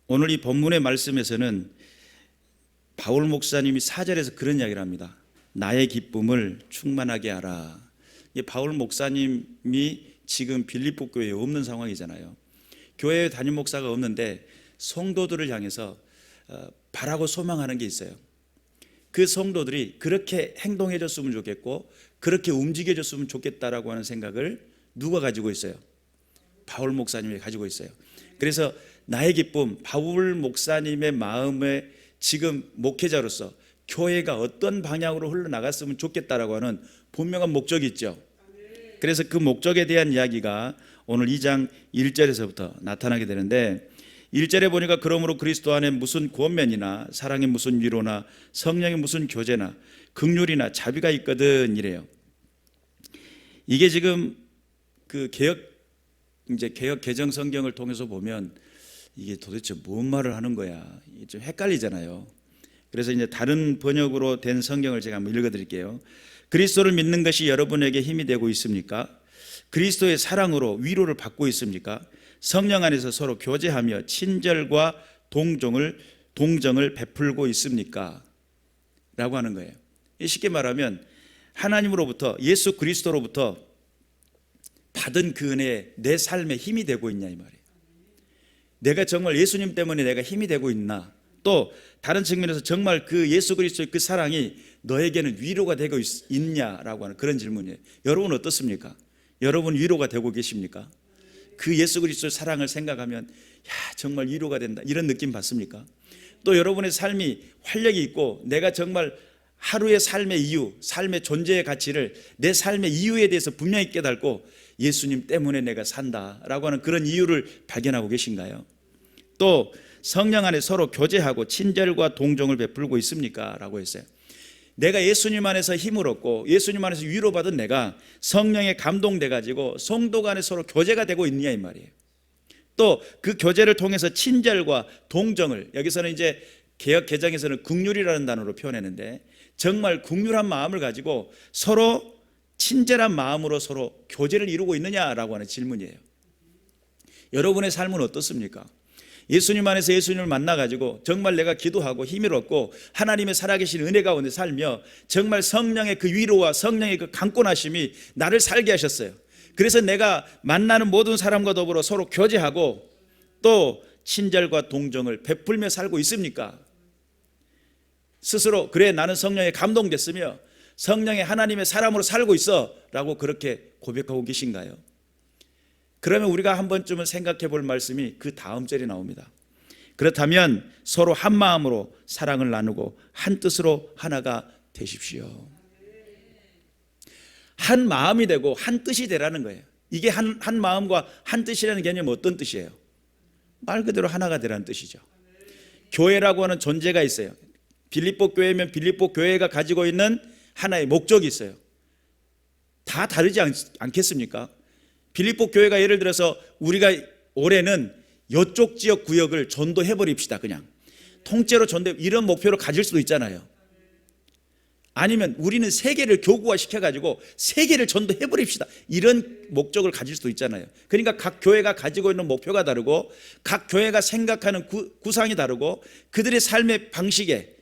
오늘 이 본문의 말씀에서는 바울 목사님이 4절에서 그런 이야기를 합니다. 나의 기쁨을 충만하게 하라. 이 바울 목사님이 지금 빌립보 교회에 없는 상황이잖아요. 교회에 담임 목사가 없는데 성도들을 향해서 바라고 소망하는 게 있어요. 그 성도들이 그렇게 행동해 줬으면 좋겠고 그렇게 움직여 줬으면 좋겠다라고 하는 생각을 누가 가지고 있어요? 바울 목사님이 가지고 있어요. 그래서 나의 기쁨, 바울 목사님의 마음에 지금 목회자로서 교회가 어떤 방향으로 흘러나갔으면 좋겠다라고 하는 분명한 목적이 있죠. 그래서 그 목적에 대한 이야기가 오늘 2장 1절에서부터 나타나게 되는데 1절에 보니까 그러므로 그리스도 안에 무슨 권면이나 사랑의 무슨 위로나 성령의 무슨 교제나 긍휼이나 자비가 있거든 이래요. 이게 지금 그 개혁 개정 성경을 통해서 보면 이게 도대체 뭔 말을 하는 거야? 이게 좀 헷갈리잖아요. 그래서 이제 다른 번역으로 된 성경을 제가 한번 읽어드릴게요. 그리스도를 믿는 것이 여러분에게 힘이 되고 있습니까? 그리스도의 사랑으로 위로를 받고 있습니까? 성령 안에서 서로 교제하며 친절과 동정을 베풀고 있습니까? 라고 하는 거예요. 쉽게 말하면 하나님으로부터 예수 그리스도로부터 받은 그 은혜에 내 삶에 힘이 되고 있냐 이 말이에요. 내가 정말 예수님 때문에 내가 힘이 되고 있나? 또 다른 측면에서 정말 그 예수 그리스도의 그 사랑이 너에게는 위로가 되고 있냐라고 하는 그런 질문이에요. 여러분 어떻습니까? 여러분 위로가 되고 계십니까? 그 예수 그리스도의 사랑을 생각하면 정말 위로가 된다 이런 느낌 받습니까? 또 여러분의 삶이 활력이 있고 내가 정말 하루의 삶의 이유, 삶의 존재의 가치를 내 삶의 이유에 대해서 분명히 깨닫고 예수님 때문에 내가 산다라고 하는 그런 이유를 발견하고 계신가요? 또 성령 안에 서로 교제하고 친절과 동정을 베풀고 있습니까? 라고 했어요. 내가 예수님 안에서 힘을 얻고 예수님 안에서 위로받은 내가 성령에 감동돼 가지고 성도 간에 서로 교제가 되고 있느냐 이 말이에요. 또 그 교제를 통해서 친절과 동정을, 여기서는 이제 개역 개정에서는 긍휼이라는 단어로 표현했는데 정말 긍휼한 마음을 가지고 서로 친절한 마음으로 서로 교제를 이루고 있느냐라고 하는 질문이에요. 여러분의 삶은 어떻습니까? 예수님 안에서 예수님을 만나가지고 정말 내가 기도하고 힘을 얻고 하나님의 살아계신 은혜 가운데 살며 정말 성령의 그 위로와 성령의 그 강권하심이 나를 살게 하셨어요. 그래서 내가 만나는 모든 사람과 더불어 서로 교제하고 또 친절과 동정을 베풀며 살고 있습니까? 스스로 그래 나는 성령에 감동됐으며 성령의 하나님의 사람으로 살고 있어 라고 그렇게 고백하고 계신가요? 그러면 우리가 한 번쯤은 생각해 볼 말씀이 그 다음 절에 나옵니다. 그렇다면 서로 한 마음으로 사랑을 나누고 한 뜻으로 하나가 되십시오. 한 마음이 되고 한 뜻이 되라는 거예요. 이게 한 마음과 한 뜻이라는 개념은 어떤 뜻이에요? 말 그대로 하나가 되라는 뜻이죠. 교회라고 하는 존재가 있어요. 빌립보 교회면 빌립보 교회가 가지고 있는 하나의 목적이 있어요. 다 다르지 않겠습니까? 빌립보 교회가 예를 들어서 우리가 올해는 이쪽 지역 구역을 전도해버립시다. 그냥 통째로 전도, 이런 목표를 가질 수도 있잖아요. 아니면 우리는 세계를 교구화시켜가지고 세계를 전도해버립시다. 이런 목적을 가질 수도 있잖아요. 그러니까 각 교회가 가지고 있는 목표가 다르고 각 교회가 생각하는 구상이 다르고 그들의 삶의 방식에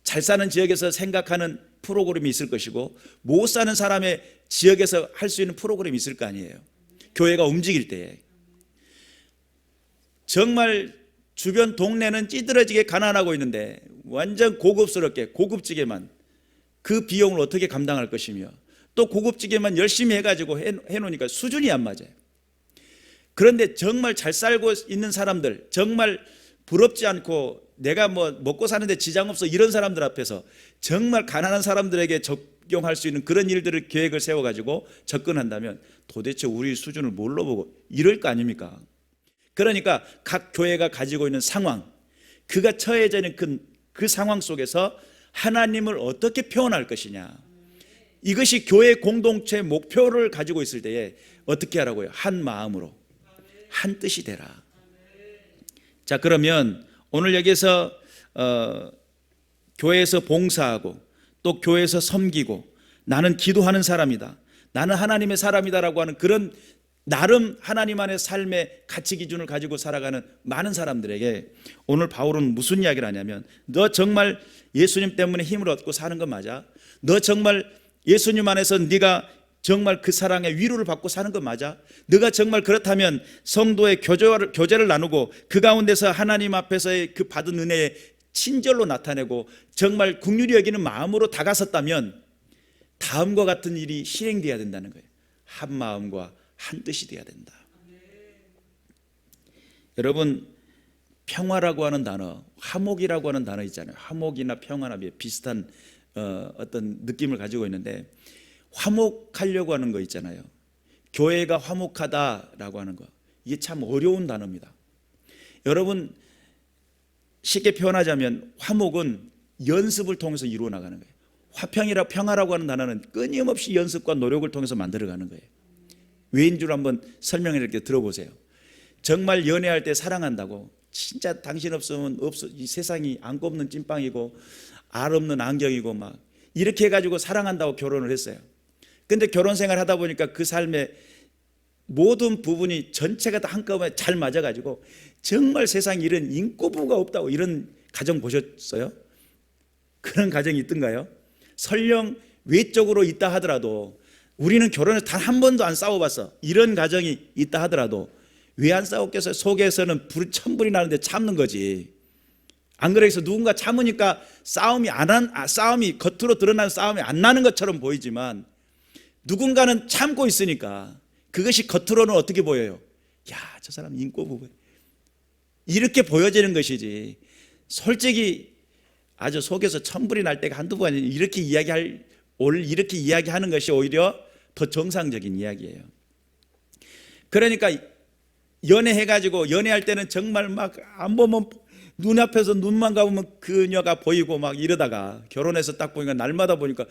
잘 사는 지역에서 생각하는 프로그램이 있을 것이고 못 사는 사람의 지역에서 할 수 있는 프로그램이 있을 거 아니에요. 교회가 움직일 때에 정말 주변 동네는 찌들어지게 가난하고 있는데 완전 고급스럽게 고급지게만 그 비용을 어떻게 감당할 것이며 또 고급지게만 열심히 해가지고 해놓으니까 수준이 안 맞아요. 그런데 정말 잘 살고 있는 사람들, 정말 부럽지 않고 내가 뭐 먹고 사는데 지장 없어 이런 사람들 앞에서 정말 가난한 사람들에게 적용할 수 있는 그런 일들을 계획을 세워가지고 접근한다면 도대체 우리 수준을 뭘로 보고 이럴 거 아닙니까? 그러니까 각 교회가 가지고 있는 상황, 그가 처해져 있는 그 상황 속에서 하나님을 어떻게 표현할 것이냐, 이것이 교회 공동체 목표를 가지고 있을 때에 어떻게 하라고요? 한 마음으로 한 뜻이 되라. 자, 그러면 오늘 여기서 교회에서 봉사하고 또 교회에서 섬기고 나는 기도하는 사람이다, 나는 하나님의 사람이다라고 하는 그런 나름 하나님 안의 삶의 가치 기준을 가지고 살아가는 많은 사람들에게 오늘 바울은 무슨 이야기를 하냐면, 너 정말 예수님 때문에 힘을 얻고 사는 거 맞아? 너 정말 예수님 안에서 네가 정말 그 사랑의 위로를 받고 사는 거 맞아? 네가 정말 그렇다면 성도의 교제를 나누고 그 가운데서 하나님 앞에서의 그 받은 은혜의 친절로 나타내고 정말 긍휼히 여기는 마음으로 다가섰다면 다음과 같은 일이 실행되어야 된다는 거예요. 한 마음과 한 뜻이 돼야 된다. 여러분, 평화라고 하는 단어, 화목이라고 하는 단어 있잖아요. 화목이나 평화나 비슷한 어떤 느낌을 가지고 있는데, 화목하려고 하는 거 있잖아요. 교회가 화목하다라고 하는 거, 이게 참 어려운 단어입니다. 여러분, 쉽게 표현하자면 화목은 연습을 통해서 이루어 나가는 거예요. 평화라고 하는 단어는 끊임없이 연습과 노력을 통해서 만들어가는 거예요. 왜인 줄 한번 설명을 이렇게 들어보세요. 정말 연애할 때 사랑한다고, 진짜 당신 없으면 없어, 이 세상이 안 꼽는 찐빵이고 알 없는 안경이고 막 이렇게 해가지고 사랑한다고 결혼을 했어요. 근데 결혼 생활 하다 보니까 그 삶의 모든 부분이 전체가 다 한꺼번에 잘 맞아가지고 정말 세상에 이런 인꼬부가 없다고, 이런 가정 보셨어요? 그런 가정이 있던가요? 설령 외적으로 있다 하더라도, 우리는 결혼을 단 한 번도 안 싸워봤어, 이런 가정이 있다 하더라도 왜 안 싸웠겠어요? 속에서는 천불이 나는데 참는 거지. 안 그래서 누군가 참으니까 싸움이 겉으로 드러나는 싸움이 안 나는 것처럼 보이지만, 누군가는 참고 있으니까 그것이 겉으로는 어떻게 보여요? 야, 저 사람 인꼬부고, 이렇게 보여지는 것이지, 솔직히 아주 속에서 천불이 날 때가 한두 번 아니에요. 이렇게 이야기하는 것이 오히려 더 정상적인 이야기예요. 그러니까 연애해가지고, 연애할 때는 정말 막 안 보면 눈앞에서 눈만 감으면 그녀가 보이고 막 이러다가 결혼해서 딱 보니까 날마다 보니까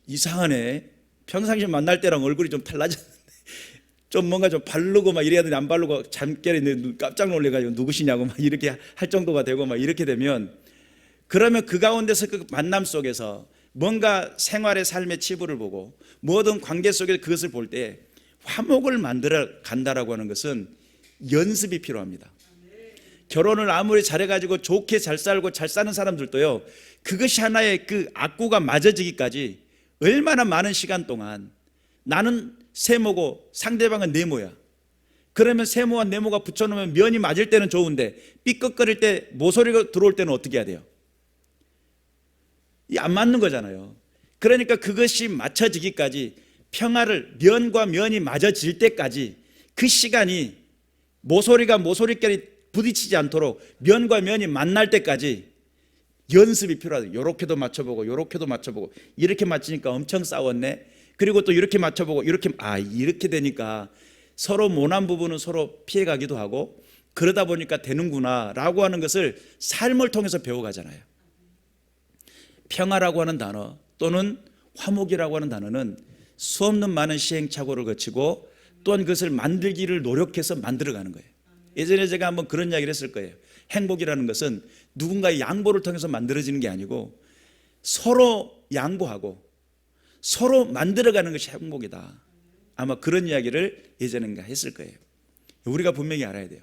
이상하네, 평상시에 만날 때랑 얼굴이 좀 달라졌는데 좀 뭔가 좀 바르고 막 이래야 되는데 안 바르고 잠결에 깜짝 놀래가지고 누구시냐고 막 이렇게 할 정도가 되고 막 이렇게 되면, 그러면 그 가운데서 그 만남 속에서 뭔가 생활의 삶의 치부를 보고 모든 관계 속에서 그것을 볼 때 화목을 만들어 간다라고 하는 것은 연습이 필요합니다. 결혼을 아무리 잘해가지고 좋게 잘 살고 잘 사는 사람들도요, 그것이 하나의 그 악구가 맞아지기까지 얼마나 많은 시간 동안, 나는 세모고 상대방은 네모야, 그러면 세모와 네모가 붙여놓으면 면이 맞을 때는 좋은데 삐걱거릴 때 모서리가 들어올 때는 어떻게 해야 돼요? 이 안 맞는 거잖아요. 그러니까 그것이 맞춰지기까지, 평화를, 면과 면이 맞아질 때까지 그 시간이, 모서리가 모서리끼리 부딪히지 않도록 면과 면이 만날 때까지 연습이 필요하다. 요렇게도 맞춰보고 요렇게도 맞춰보고, 이렇게 맞추니까 엄청 싸웠네, 그리고 또 이렇게 맞춰보고 이렇게 되니까 서로 모난 부분은 서로 피해가기도 하고, 그러다 보니까 되는구나 라고 하는 것을 삶을 통해서 배워가잖아요. 평화라고 하는 단어 또는 화목이라고 하는 단어는 수없는 많은 시행착오를 거치고 또한 그것을 만들기를 노력해서 만들어가는 거예요. 예전에 제가 한번 그런 이야기를 했을 거예요. 행복이라는 것은 누군가의 양보를 통해서 만들어지는 게 아니고 서로 양보하고 서로 만들어가는 것이 행복이다. 아마 그런 이야기를 예전에 했을 거예요. 우리가 분명히 알아야 돼요.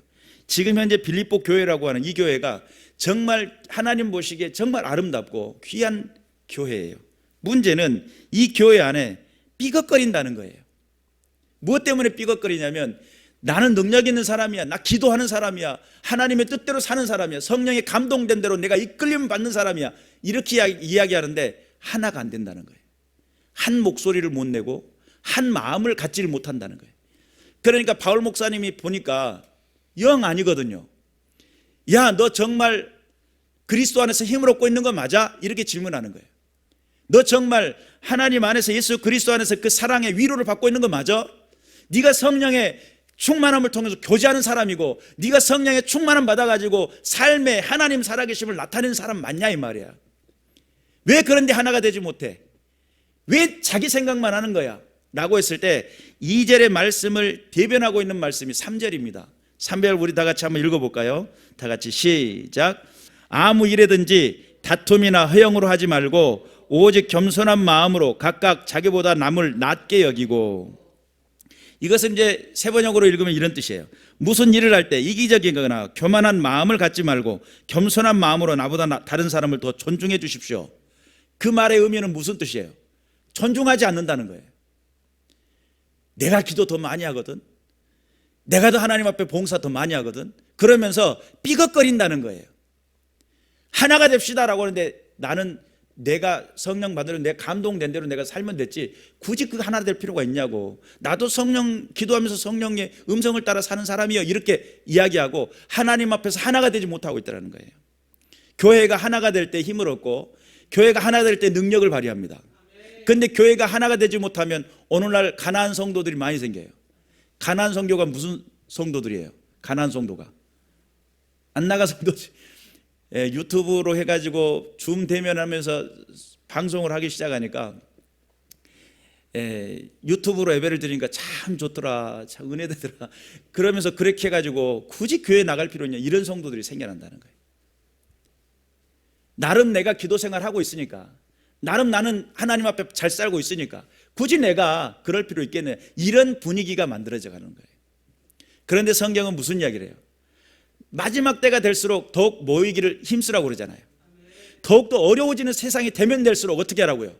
지금 현재 빌립보 교회라고 하는 이 교회가 정말 하나님 보시기에 정말 아름답고 귀한 교회예요. 문제는 이 교회 안에 삐걱거린다는 거예요. 무엇 때문에 삐걱거리냐면, 나는 능력 있는 사람이야, 나 기도하는 사람이야, 하나님의 뜻대로 사는 사람이야, 성령에 감동된 대로 내가 이끌림 받는 사람이야, 이렇게 이야기하는데 하나가 안 된다는 거예요. 한 목소리를 못 내고 한 마음을 갖지를 못한다는 거예요. 그러니까 바울 목사님이 보니까 영 아니거든요. 야, 너 정말 그리스도 안에서 힘을 얻고 있는 거 맞아? 이렇게 질문하는 거예요. 너 정말 하나님 안에서, 예수 그리스도 안에서 그 사랑의 위로를 받고 있는 거 맞아? 네가 성령의 충만함을 통해서 교제하는 사람이고, 네가 성령의 충만함 받아가지고 삶에 하나님 살아계심을 나타내는 사람 맞냐 이 말이야. 왜 그런데 하나가 되지 못해? 왜 자기 생각만 하는 거야? 라고 했을 때 2절의 말씀을 대변하고 있는 말씀이 3절입니다 3절 우리 다 같이 한번 읽어볼까요? 다 같이 시작. 아무 일에든지 다툼이나 허영으로 하지 말고 오직 겸손한 마음으로 각각 자기보다 남을 낮게 여기고. 이것은 이제 세번역으로 읽으면 이런 뜻이에요. 무슨 일을 할 때 이기적이거나 교만한 마음을 갖지 말고 겸손한 마음으로 나보다 다른 사람을 더 존중해 주십시오. 그 말의 의미는 무슨 뜻이에요? 존중하지 않는다는 거예요. 내가 기도 더 많이 하거든, 내가 더 하나님 앞에 봉사 더 많이 하거든, 그러면서 삐걱거린다는 거예요. 하나가 됩시다라고 하는데 나는 내가 성령 받으려 내 감동된 대로 내가 살면 됐지 굳이 그 하나 될 필요가 있냐고. 나도 성령 기도하면서 성령의 음성을 따라 사는 사람이요, 이렇게 이야기하고 하나님 앞에서 하나가 되지 못하고 있다는 거예요. 교회가 하나가 될 때 힘을 얻고 교회가 하나 될 때 능력을 발휘합니다. 그런데 교회가 하나가 되지 못하면 오늘날 가난한 성도들이 많이 생겨요. 가난한 성도가 무슨 성도들이에요? 가난한 성도가 안 나가 성도지. 유튜브로 해가지고 줌 대면하면서 방송을 하기 시작하니까 유튜브로 예배를 드리니까 참 좋더라, 참 은혜되더라, 그러면서 그렇게 해가지고 굳이 교회 나갈 필요 있냐, 이런 성도들이 생겨난다는 거예요. 나름 내가 기도 생활하고 있으니까, 나름 나는 하나님 앞에 잘 살고 있으니까 굳이 내가 그럴 필요 있겠네, 이런 분위기가 만들어져 가는 거예요. 그런데 성경은 무슨 이야기를 해요? 마지막 때가 될수록 더욱 모이기를 힘쓰라고 그러잖아요. 더욱더 어려워지는 세상이 되면 될수록 어떻게 하라고요?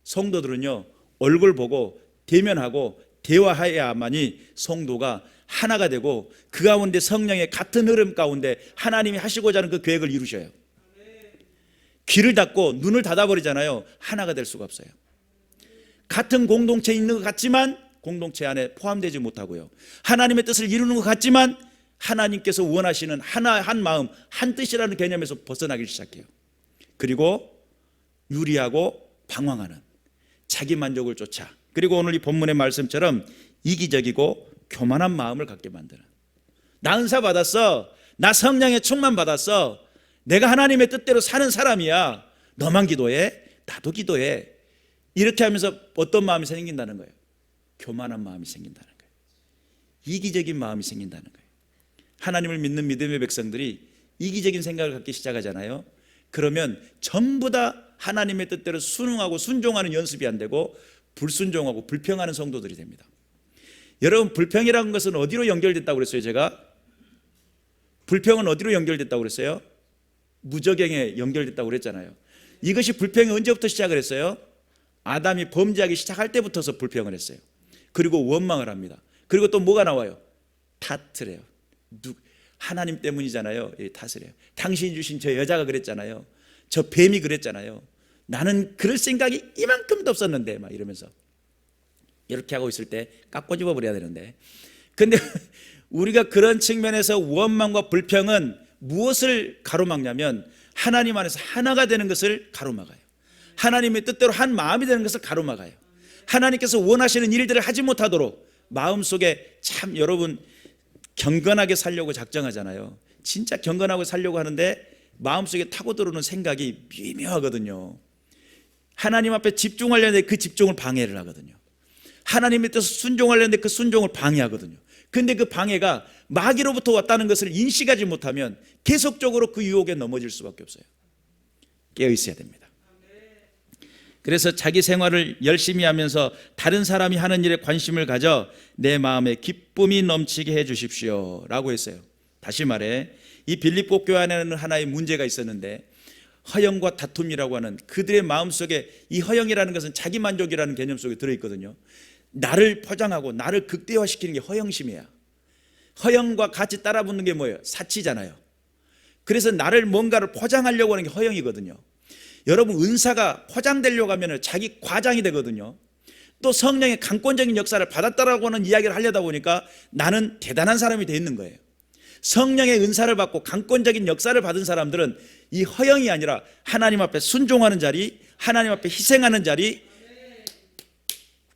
성도들은요, 얼굴 보고 대면하고 대화해야만이 성도가 하나가 되고 그 가운데 성령의 같은 흐름 가운데 하나님이 하시고자 하는 그 계획을 이루셔요. 귀를 닫고 눈을 닫아버리잖아요. 하나가 될 수가 없어요. 같은 공동체에 있는 것 같지만 공동체 안에 포함되지 못하고요, 하나님의 뜻을 이루는 것 같지만 하나님께서 원하시는 하나, 한 마음, 한 뜻이라는 개념에서 벗어나기 시작해요. 그리고 유리하고 방황하는, 자기 만족을 쫓아, 그리고 오늘 이 본문의 말씀처럼 이기적이고 교만한 마음을 갖게 만드는, 나 은사 받았어, 나 성령의 충만 받았어, 내가 하나님의 뜻대로 사는 사람이야, 너만 기도해, 나도 기도해, 이렇게 하면서 어떤 마음이 생긴다는 거예요? 교만한 마음이 생긴다는 거예요. 이기적인 마음이 생긴다는 거예요. 하나님을 믿는 믿음의 백성들이 이기적인 생각을 갖기 시작하잖아요. 그러면 전부 다 하나님의 뜻대로 순응하고 순종하는 연습이 안 되고 불순종하고 불평하는 성도들이 됩니다. 여러분, 불평이라는 것은 어디로 연결됐다고 그랬어요? 제가 불평은 어디로 연결됐다고 그랬어요? 무저갱에 연결됐다고 그랬잖아요. 이것이 불평이 언제부터 시작을 했어요? 아담이 범죄하기 시작할 때부터서 불평을 했어요. 그리고 원망을 합니다. 그리고 또 뭐가 나와요? 탓을 해요. 하나님 때문이잖아요. 탓을 해요. 당신이 주신 저 여자가 그랬잖아요, 저 뱀이 그랬잖아요, 나는 그럴 생각이 이만큼도 없었는데, 막 이러면서 이렇게 하고 있을 때 깎고 집어버려야 되는데, 근데 우리가 그런 측면에서 원망과 불평은 무엇을 가로막냐면 하나님 안에서 하나가 되는 것을 가로막아요. 하나님의 뜻대로 한 마음이 되는 것을 가로막아요. 하나님께서 원하시는 일들을 하지 못하도록 마음속에, 참 여러분 경건하게 살려고 작정하잖아요. 진짜 경건하고 살려고 하는데 마음속에 타고 들어오는 생각이 미묘하거든요. 하나님 앞에 집중하려는데 그 집중을 방해를 하거든요. 하나님의 뜻을 순종하려는데 그 순종을 방해하거든요. 근데 그 방해가 마귀로부터 왔다는 것을 인식하지 못하면 계속적으로 그 유혹에 넘어질 수밖에 없어요. 깨어 있어야 됩니다. 그래서 자기 생활을 열심히 하면서 다른 사람이 하는 일에 관심을 가져 내 마음에 기쁨이 넘치게 해 주십시오 라고 했어요. 다시 말해, 이 빌립보 교회 안에는 하나의 문제가 있었는데, 허영과 다툼이라고 하는, 그들의 마음속에 이 허영이라는 것은 자기만족이라는 개념 속에 들어있거든요. 나를 포장하고 나를 극대화시키는 게 허영심이야. 허영과 같이 따라붙는 게 뭐예요? 사치잖아요. 그래서 나를 뭔가를 포장하려고 하는 게 허영이거든요. 여러분, 은사가 포장되려고 하면 자기 과장이 되거든요. 또 성령의 강권적인 역사를 받았다라고 하는 이야기를 하려다 보니까 나는 대단한 사람이 되어 있는 거예요. 성령의 은사를 받고 강권적인 역사를 받은 사람들은 이 허영이 아니라 하나님 앞에 순종하는 자리, 하나님 앞에 희생하는 자리,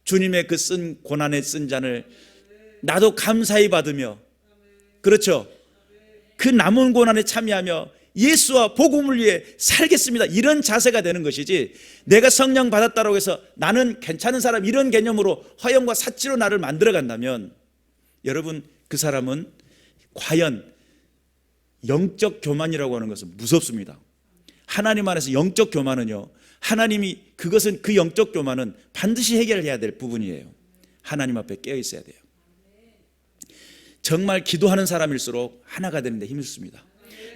주님의 그 쓴 고난의 쓴 잔을 나도 감사히 받으며, 그렇죠, 그 남은 고난에 참여하며 예수와 복음을 위해 살겠습니다, 이런 자세가 되는 것이지, 내가 성령 받았다고 해서 나는 괜찮은 사람, 이런 개념으로 허영과 사치로 나를 만들어 간다면, 여러분, 그 사람은 과연 영적 교만이라고 하는 것은 무섭습니다. 하나님 안에서 영적 교만은요, 하나님이, 그것은, 그 영적 교만은 반드시 해결해야 될 부분이에요. 하나님 앞에 깨어 있어야 돼요. 정말 기도하는 사람일수록 하나가 되는데 힘씁니다.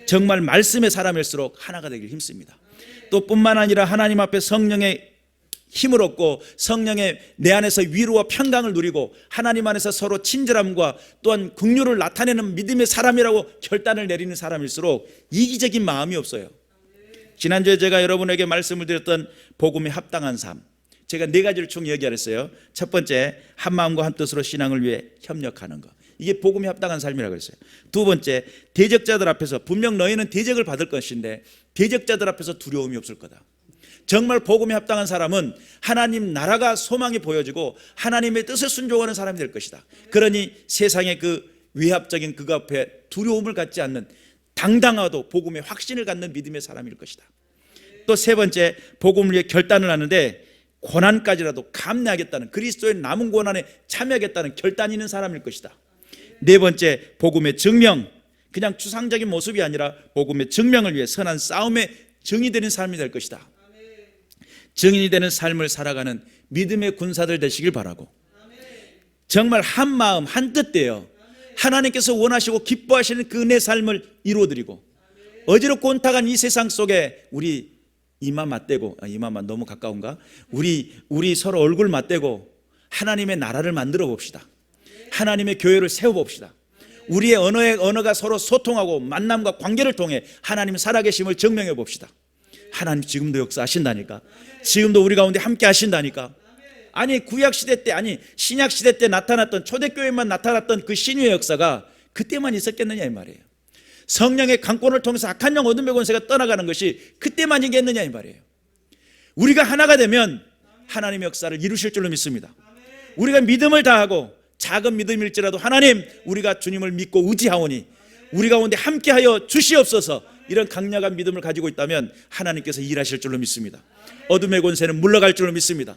정말 말씀의 사람일수록 하나가 되길 힘씁니다. 또 뿐만 아니라 하나님 앞에 성령의 힘을 얻고 성령의 내 안에서 위로와 평강을 누리고 하나님 안에서 서로 친절함과 또한 긍휼을 나타내는 믿음의 사람이라고 결단을 내리는 사람일수록 이기적인 마음이 없어요. 지난주에 제가 여러분에게 말씀을 드렸던 복음에 합당한 삶, 제가 4가지를 총 얘기했어요. 첫 번째, 한 마음과 한 뜻으로 신앙을 위해 협력하는 것, 이게 복음에 합당한 삶이라고 했어요. 두 번째, 대적자들 앞에서, 분명 너희는 대적을 받을 것인데 대적자들 앞에서 두려움이 없을 거다. 정말 복음에 합당한 사람은 하나님 나라가 소망이 보여지고 하나님의 뜻을 순종하는 사람이 될 것이다. 그러니 세상의 그 외압적인 그거 앞에 두려움을 갖지 않는 당당하도 복음의 확신을 갖는 믿음의 사람일 것이다. 또 세 번째, 복음을 위해 결단을 하는데 고난까지라도 감내하겠다는, 그리스도의 남은 고난에 참여하겠다는 결단이 있는 사람일 것이다. 네 번째, 복음의 증명, 그냥 추상적인 모습이 아니라 복음의 증명을 위해 선한 싸움의 증이 되는 삶이 될 것이다. 증인이 되는 삶을 살아가는 믿음의 군사들 되시길 바라고, 정말 한 마음 한 뜻대요 하나님께서 원하시고 기뻐하시는 그 은혜의 삶을 이루어드리고, 어지럽고 온탁한 이 세상 속에 우리 이마 맞대고, 이마만 너무 가까운가? 우리 서로 얼굴 맞대고 하나님의 나라를 만들어 봅시다. 하나님의 교회를 세워 봅시다. 우리의 언어가 서로 소통하고 만남과 관계를 통해 하나님 살아계심을 증명해 봅시다. 하나님 지금도 역사하신다니까. 지금도 우리 가운데 함께 하신다니까. 아니 구약시대 때, 아니 신약시대 때 나타났던, 초대교회만 나타났던 그 신유의 역사가 그때만 있었겠느냐 이 말이에요. 성령의 강권을 통해서 악한 영 어둠의 권세가 떠나가는 것이 그때만 있겠느냐 이 말이에요. 우리가 하나가 되면 하나님의 역사를 이루실 줄로 믿습니다. 우리가 믿음을 다하고, 작은 믿음일지라도 하나님 우리가 주님을 믿고 의지하오니 우리 가운데 함께하여 주시옵소서, 이런 강력한 믿음을 가지고 있다면 하나님께서 일하실 줄로 믿습니다. 어둠의 권세는 물러갈 줄로 믿습니다.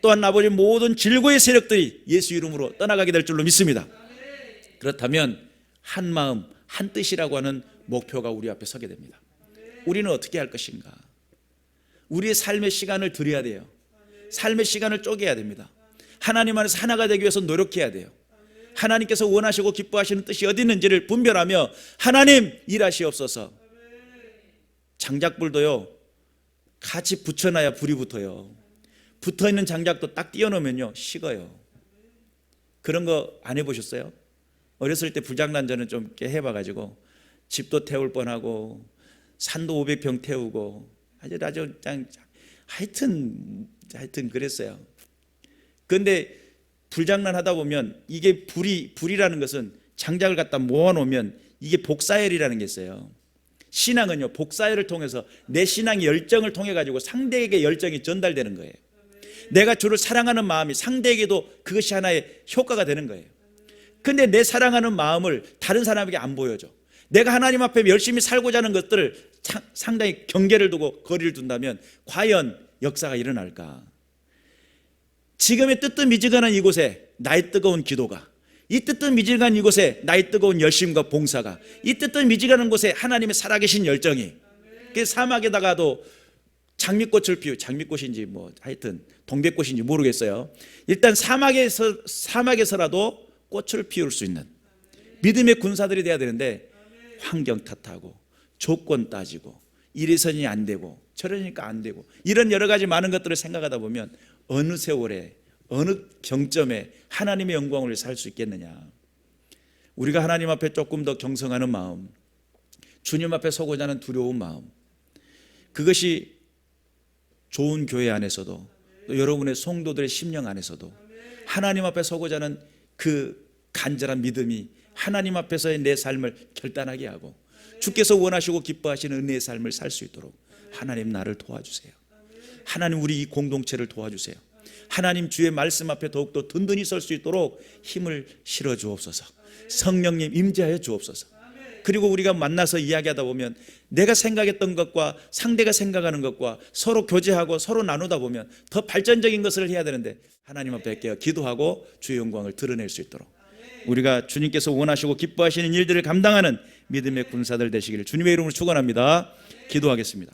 또한 아버지 모든 질고의 세력들이 예수 이름으로 떠나가게 될 줄로 믿습니다. 그렇다면 한 마음 한 뜻이라고 하는 목표가 우리 앞에 서게 됩니다. 우리는 어떻게 할 것인가? 우리의 삶의 시간을 드려야 돼요. 삶의 시간을 쪼개야 됩니다. 하나님 안에서 하나가 되기 위해서 노력해야 돼요. 하나님께서 원하시고 기뻐하시는 뜻이 어디 있는지를 분별하며 하나님 일하시옵소서. 장작불도요 같이 붙여놔야 불이 붙어요. 붙어있는 장작도 딱 띄워놓으면요 식어요. 그런 거 안 해보셨어요? 어렸을 때 불장난 저는 좀 이렇게 해봐가지고 집도 태울 뻔하고 산도 500평 태우고 아주 하여튼 그랬어요. 그런데 불장난 하다 보면 이게 불이라는 것은 장작을 갖다 모아놓으면 이게 복사열이라는 게 있어요. 신앙은요 복사열을 통해서 내 신앙의 열정을 통해 가지고 상대에게 열정이 전달되는 거예요. 내가 주를 사랑하는 마음이 상대에게도 그것이 하나의 효과가 되는 거예요. 근데 내 사랑하는 마음을 다른 사람에게 안 보여줘. 내가 하나님 앞에 열심히 살고자 하는 것들을 상당히 경계를 두고 거리를 둔다면 과연 역사가 일어날까? 지금의 뜨뜻미지근한 이곳에 나의 뜨거운 기도가, 이 뜨뜻미지근한 이곳에 나의 뜨거운 열심과 봉사가, 이 뜨뜻미지근한 곳에 하나님의 살아계신 열정이, 그 사막에다가도 장미꽃을 장미꽃인지 뭐 하여튼 동백꽃인지 모르겠어요. 일단 사막에서라도 꽃을 피울 수 있는 믿음의 군사들이 돼야 되는데, 환경 탓하고 조건 따지고 이래서니 안 되고 저러니까 안 되고 이런 여러 가지 많은 것들을 생각하다 보면 어느 세월에 어느 경점에 하나님의 영광을 살 수 있겠느냐. 우리가 하나님 앞에 조금 더 경성하는 마음, 주님 앞에 서고자 하는 두려운 마음, 그것이 좋은 교회 안에서도 또 여러분의 성도들의 심령 안에서도 하나님 앞에 서고자 하는 그 간절한 믿음이 하나님 앞에서의 내 삶을 결단하게 하고 주께서 원하시고 기뻐하시는 은혜의 삶을 살 수 있도록 하나님 나를 도와주세요. 하나님 우리 이 공동체를 도와주세요. 하나님 주의 말씀 앞에 더욱더 든든히 설 수 있도록 힘을 실어 주옵소서. 성령님 임재하여 주옵소서. 그리고 우리가 만나서 이야기하다 보면 내가 생각했던 것과 상대가 생각하는 것과 서로 교제하고 서로 나누다 보면 더 발전적인 것을 해야 되는데 하나님 앞에 기도하고 주의 영광을 드러낼 수 있도록 우리가 주님께서 원하시고 기뻐하시는 일들을 감당하는 믿음의 군사들 되시기를 주님의 이름으로 축원합니다. 기도하겠습니다.